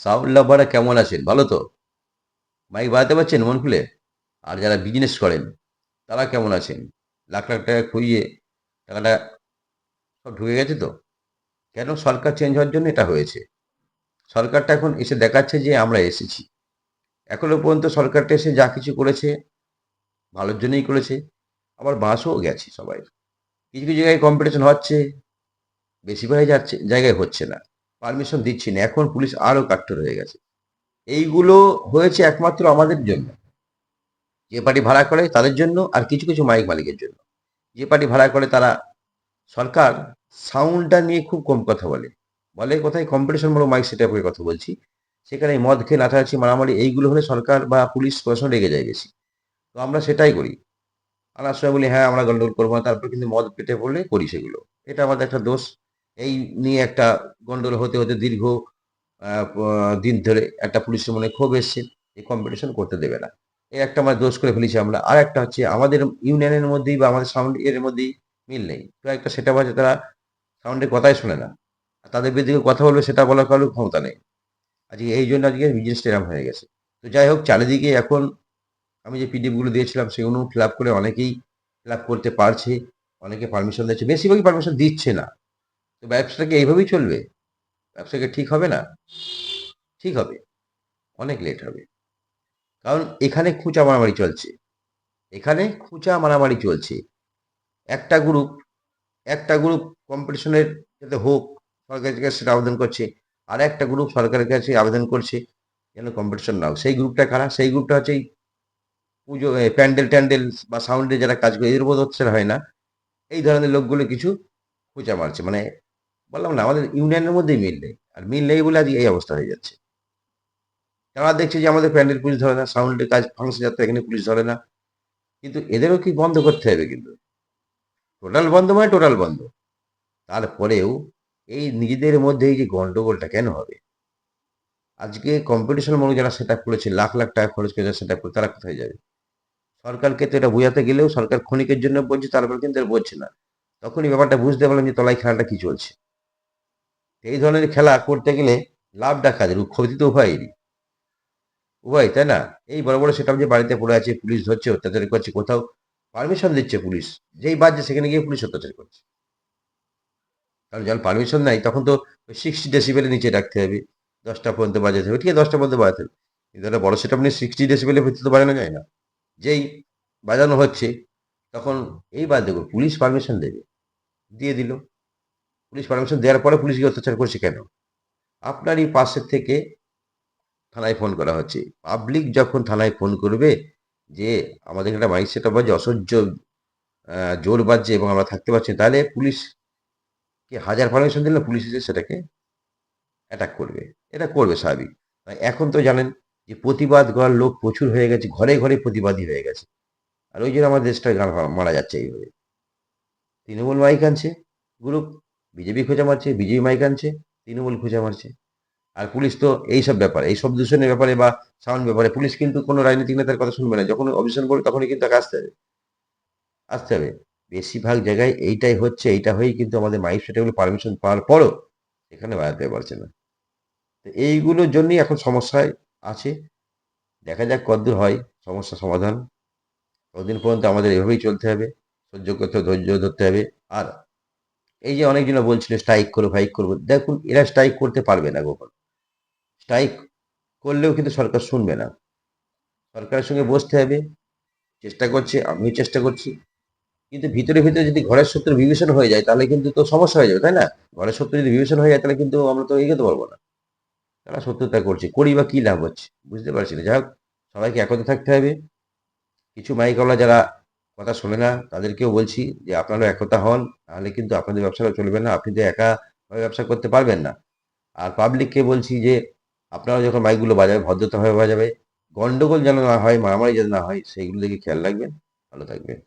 Sound লাভাররা কেমন আছেন? ভালো তো? মাইক বাজাতে পারছেন মন খুলে? আর যারা বিজনেস করেন তারা কেমন আছেন? লাখ লাখ টাকা খুইয়ে টাকাটা সব ঢুকে গেছে তো? কেন? সরকার চেঞ্জ হওয়ার জন্য এটা হয়েছে। সরকারটা এখন এসে দেখাচ্ছে যে আমরা এসেছি। এখনো পর্যন্ত সরকারটা এসে যা কিছু করেছে ভালোর জন্যই করেছে। আবার বাসও গেছে সবাই। কিছু কিছু জায়গায় কম্পিটিশন হচ্ছে, বেশিরভাগ যাচ্ছে জায়গায় হচ্ছে না। পারমিশন দিচ্ছি না। এখন পুলিশ আরও কাঠখড় হয়ে গেছে। এইগুলো হয়েছে একমাত্র আমাদের জন্য। যে পার্টি ভাড়া করে তাদের জন্য আর কিছু কিছু মাইক মালিকের জন্য। যে পার্টি ভাড়া করে তারা সরকার সাউন্ডটা নিয়ে খুব কম কথা বলে। বলে কোথায় কম্পিটিশনমূলক মাইক সেটআপের কথা বলছি। সেখানে এই মদ খেয়ে নাচানাচি মারামারি এইগুলো হলে সরকার বা পুলিশ প্রশাসন রেগে যায় বেশি। তো আমরা সেটাই করি। আনার সময় বলি হ্যাঁ আমরা গন্ডগোল করবো না, তারপর কিন্তু মদ পেটে পড়লে করি সেগুলো। এটা আমাদের একটা দোষ। এই নিয়ে একটা গন্ডগোল হতে হতে দীর্ঘ দিন ধরে একটা পুলিশের মনে ক্ষোভ এসছে, এই কম্পিটিশন করতে দেবে না। এই একটা আমরা দোষ করে ফেলেছি আমরা। আর একটা হচ্ছে আমাদের ইউনিয়নের মধ্যেই বা আমাদের সাউন্ড এর মধ্যেই মিল নেই। তো একটা সেটআপ আছে, তারা সাউন্ডের কথাই শোনে না। আর তাদের বিরুদ্ধে কেউ কথা বলবে সেটা বলার কারোর ক্ষমতা নেই। আজকে এই জন্য আজকে বিজনেসটা এরকম হয়ে গেছে। তো যাই হোক, চারিদিকে এখন আমি যে পিডিএফ গুলো দিয়েছিলাম সেগুলো ফিল আপ করে অনেকেই ফিল আপ করতে পারছে, অনেকে পারমিশন দিচ্ছে, বেশিরভাগই পারমিশন দিচ্ছে না। তো ব্যবসাটা কি এইভাবেই চলবে? ব্যবসা কি ঠিক হবে না? ঠিক হবে, অনেক লেট হবে। কারণ এখানে খুঁচা মারামারি চলছে। এখানে খুঁচা মারামারি চলছে। একটা গ্রুপ একটা গ্রুপ কম্পিটিশনের যাতে হোক সরকারের কাছে সেটা আবেদন করছে। আর একটা গ্রুপ সরকারের কাছে আবেদন করছে যেন কম্পিটিশন না হোক। সেই গ্রুপটা কারা? সেই গ্রুপটা হচ্ছে এই পুজো প্যান্ডেল ট্যান্ডেল বা সাউন্ডে যারা কাজ করে এদের উপর হচ্ছে হয় না। এই ধরনের লোকগুলো কিছু খোঁচা মারছে। মানে বললাম না আমাদের ইউনিয়নের মধ্যেই মিল নেই। আর মিল নেই বলে আজকে এই অবস্থা হয়ে যাচ্ছে। তারা দেখছে যে আমাদের প্যান্ডেল পুলিশ ধরে না, সাউন্ডের কাজ ফাংশন যাত্রা এখানে পুলিশ ধরে না। কিন্তু এদেরও কি বন্ধ করতে হবে কিন্তু। টোটাল বন্ধ মানে টোটাল বন্ধ। তারপরেও এই নিজেদের মধ্যে এই যে গন্ডগোলটা কেন হবে? আজকে কম্পিটিশন মূলক যারা সেট আপ করেছে, লাখ লাখ টাকা খরচ করে যারা সেট আপ করে তারা কোথায় যাবে? সরকারকে তো এটা বোঝাতে গেলেও সরকার ক্ষণিকের জন্য বলছে, তারপর কিন্তু আর বলছে না। তখনই ব্যাপারটা বুঝতে পারলাম যে তলায় খেলাটা কি চলছে। এই ধরনের খেলা করতে গেলে লাভটা কাদের? ক্ষতি তো উভয়েরই। উভয়, তাই না? এই বড় বড় সেটআপ যে বাড়িতে পড়ে আছে, পুলিশ ধরছে, অত্যাচার করছে, কোথাও পারমিশন দিচ্ছে পুলিশ। যেই বাজছে সেখানে গিয়ে পুলিশ অত্যাচার করছে। কারণ যখন পারমিশন নাই তখন তো 60 ডেসিবেলের নিচে রাখতে হবে। 10টা পর্যন্ত বাজাতে হবে। ঠিক আছে 10টা পর্যন্ত বাজাতে হবে। কিন্তু একটা বড় সেটআপ নিয়ে 60 ডেসিবেলের ভিতরে তো বাজানো যায় না। যেই বাজানো হচ্ছে তখন এই বাদ দেবো পুলিশ পারমিশন দেবে। দিয়ে দিল। পুলিশ পারমিশন দেওয়ার পরে পুলিশ গিয়ে অত্যাচার করছে কেন? আপনারই পাশের থেকে থানায় ফোন করা হচ্ছে। পাবলিক যখন থানায় ফোন করবে যে আমাদের একটা মাইক সেটআপ বাজছে, অসহ্য জোর বাজছে এবং আমরা থাকতে পারছি না, তাহলে পুলিশকে হাজার পারমিশন দিলে পুলিশ এসে সেটাকে অ্যাটাক করবে। এটা করবে স্বাভাবিক। এখন তো জানেন যে প্রতিবাদ করার লোক প্রচুর হয়ে গেছে। ঘরে ঘরে প্রতিবাদী হয়ে গেছে। আর ওই জন্য আমার দেশটা মারা যাচ্ছে এইভাবে। তৃণমূল মাইক আনছে গ্রুপ, বিজেপি খোঁচা মারছে, বিজেপি মাইক আনছে, তৃণমূল খোঁচা মারছে। আর পুলিশ তো এইসব ব্যাপারে, এই শব্দ দূষণের ব্যাপারে বা সাউন্ড ব্যাপারে পুলিশ কিন্তু কোনো রাজনৈতিক নেতার কথা শুনবে না। যখন অবজেকশন করবে তখনই কিন্তু তাকে আসতে হবে। আসতে হবে। বেশিরভাগ জায়গায় এইটাই হচ্ছে। এইটা হয়েই কিন্তু আমাদের মাইক সেটগুলো পারমিশন পাওয়ার পরও এখানে বাজাতে পারছে না। তো এইগুলোর জন্যই এখন সমস্যায় আছে। দেখা যাক কতদূর হয় সমস্যা সমাধান। ততদিন পর্যন্ত আমাদের এভাবেই চলতে হবে। সহ্য করতে হবে, ধৈর্য ধরতে হবে। আর এই যে অনেকজন বলছিল স্ট্রাইক করবো, ফাইক করবো, দেখুন এরা স্ট্রাইক করতে পারবে না কখন। স্ট্রাইক করলেও কিন্তু সরকার শুনবে না। সরকারের সঙ্গে বসতে হবে। চেষ্টা করছে, আমিও চেষ্টা করছি। কিন্তু ভিতরে ভিতরে যদি ঘরের শত্রু বিভীষণ হয়ে যায় তাহলে কিন্তু তো সমস্যা হয়ে যাবে, তাই না? ঘরের শত্রু যদি বিভীষণ হয়ে যায় তাহলে কিন্তু আমরা তো এগোতে পারবো না। তারা শত্রুতা করছে, করি বা কি লাভ হচ্ছে বুঝতে পারছি না। যাই হোক, সবাইকে একত্রে থাকতে হবে। কিছু মাইকওয়ালা যারা কথা শোনে না তাদেরকেও বলছি যে আপনারা একতা হন, নাহলে কিন্তু আপনাদের ব্যবসাটা চলবে না। আপনি তো একা ব্যবসা করতে পারবেন না। আর পাবলিককে বলছি যে আপনারা যখন মাইকগুলো বাজাবে ভদ্রতাভাবে বাজাবে, গন্ডগোল যেন না হয়, মারামারি যেন না হয়, সেইগুলো দিকে খেয়াল রাখবেন। ভালো থাকবেন।